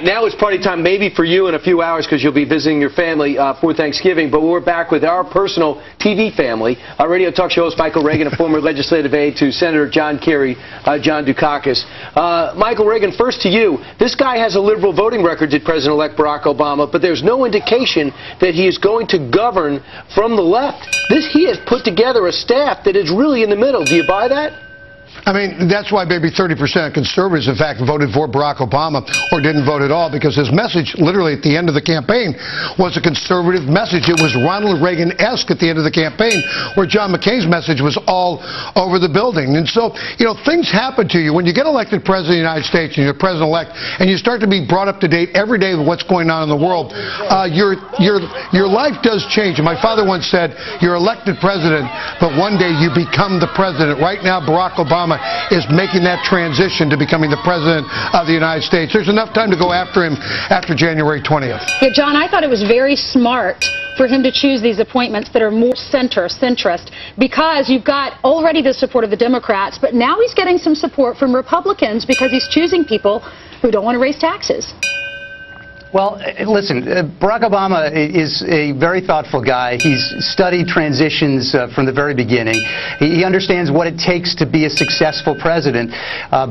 Now it's party time, maybe for you in a few hours because you'll be visiting your family for Thanksgiving. But we're back with our personal TV family. Our radio talk show host Michael Reagan, a former legislative aide to Senator John Kerry, John Dukakis. Michael Reagan, first to you. This guy has a liberal voting record, did President-elect Barack Obama, but there's no indication that he is going to govern from the left. He has put together a staff that is really in the middle. Do you buy that? I mean, that's why maybe 30% of conservatives, in fact, voted for Barack Obama or didn't vote at all, because his message, literally at the end of the campaign, was a conservative message. It was Ronald Reagan-esque at the end of the campaign, where John McCain's message was all over the building. And so, you know, things happen to you. When you get elected president of the United States and you're president-elect and you start to be brought up to date every day with what's going on in the world, your life does change. And my father once said, you're elected president, but one day you become the president. Right now, Barack Obama is making that transition to becoming the president of the United States. There's enough time to go after him after January 20th. Yeah, John, I thought it was very smart for him to choose these appointments that are more centrist, because you've got already the support of the Democrats, but now he's getting some support from Republicans because he's choosing people who don't want to raise taxes. Well, listen, Barack Obama is a very thoughtful guy. He's studied transitions from the very beginning. He understands what it takes to be a successful president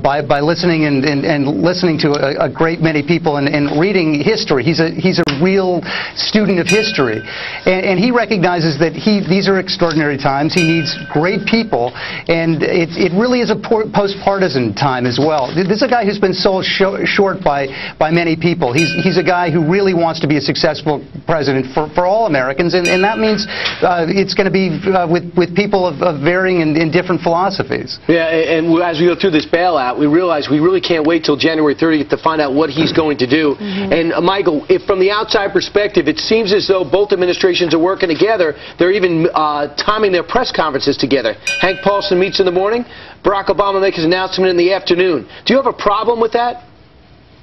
by listening and listening to a great many people and reading history. He's a real student of history. And he recognizes that these are extraordinary times. He needs great people. And it really is a post-partisan time as well. This is a guy who's been sold short by many people. He's a guy who really wants to be a successful president for all Americans, and that means it's going to be with people of varying and different philosophies. Yeah, and as we go through this bailout, we realize we really can't wait till January 30th to find out what he's going to do. And Michael, if from the outside perspective, it seems as though both administrations are working together. They're even timing their press conferences together. Hank Paulson meets in the morning. Barack Obama makes his announcement in the afternoon. Do you have a problem with that?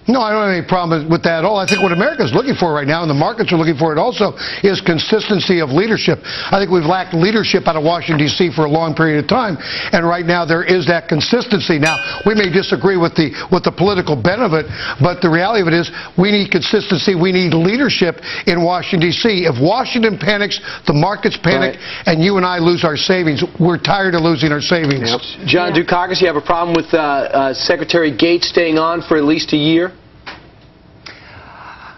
No, I don't have any problem with that at all. I think what America's looking for right now, and the markets are looking for it also, is consistency of leadership. I think we've lacked leadership out of Washington, D.C. for a long period of time, and right now there is that consistency. Now, we may disagree with the political bent of it, but the reality of it is we need consistency. We need leadership in Washington, D.C. If Washington panics, the markets panic, and you and I lose our savings. We're tired of losing our savings. Yep. John Dukakis, you have a problem with Secretary Gates staying on for at least a year?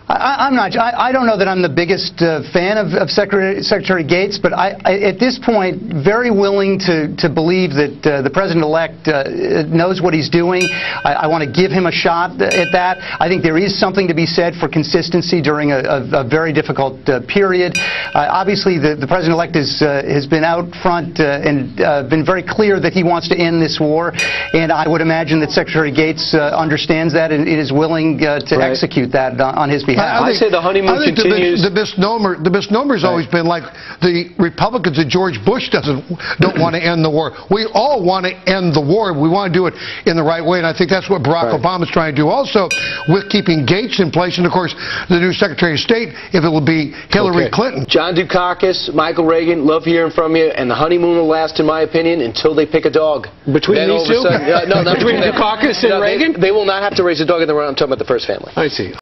I don't know that I'm the biggest fan of Secretary Gates, but at this point, very willing to believe that the president-elect knows what he's doing. I want to give him a shot at that. I think there is something to be said for consistency during a very difficult period. Obviously, the president-elect has been out front and been very clear that he wants to end this war, and I would imagine that Secretary Gates understands that and is willing to execute that on his behalf. I say the honeymoon continues. The misnomer has always been like the Republicans and George Bush don't want to end the war. We all want to end the war. We want to do it in the right way, and I think that's what Barack Obama is trying to do also with keeping Gates in place, and of course the new Secretary of State, if it will be Hillary Clinton. John Dukakis, Michael Reagan, love hearing from you, and the honeymoon will last, in my opinion, until they pick a dog. Between these two? No, not between Dukakis and Reagan? They will not have to raise a dog in the run. I'm talking about the first family. I see.